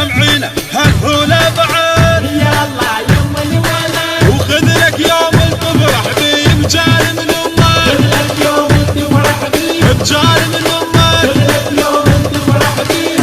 سمعينا هالهوله بعد يلا يوم الولد وخذ لك يوم تفرح بيه بجال من امك كلك يوم تفرح بيه بجال من امك كلك يوم تفرح بيه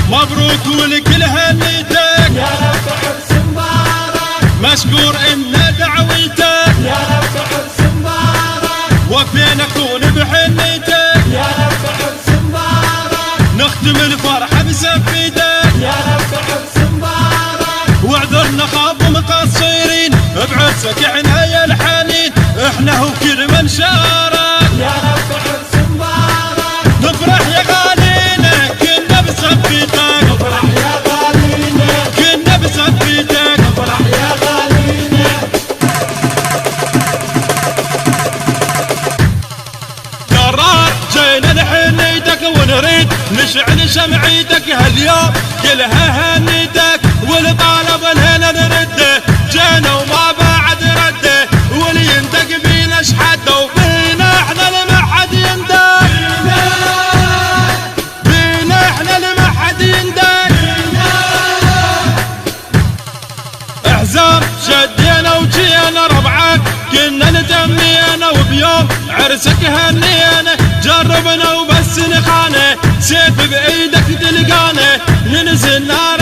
مبروك ولكل هنيتك يا رب عرس مبارك مشكور ان دعويتك يا رب عرس مبارك وفينا كون بحنيتك يا رب عرس مبارك نختم الفرحة بسفيتك يا رب عرس مبارك واعذرنا خاب مقصرين بعرسك احنا يا الحنين احنا هو كل من شارك يا رب عرس مبارك نفرح يا غالينا كنا بسفيتك افرح يا غالينا كنا بسفيتك افرح يا غالينا قرار جينا لحنيتك ونريد نشعل شمعيتك هاليوم كلها هنيتك والطالب الهنا نرده جينا وما بعد رده واللي يندق بينا شحده وبينا احنا اللي ما حد يندق بينا احنا اللي ما حد يندق احزام شدينا وجينا ربعك كنا نتمينا وبيوم عرسك هنينا جربنا وبس نخانه سيف بايدك تلقانه ننزل نار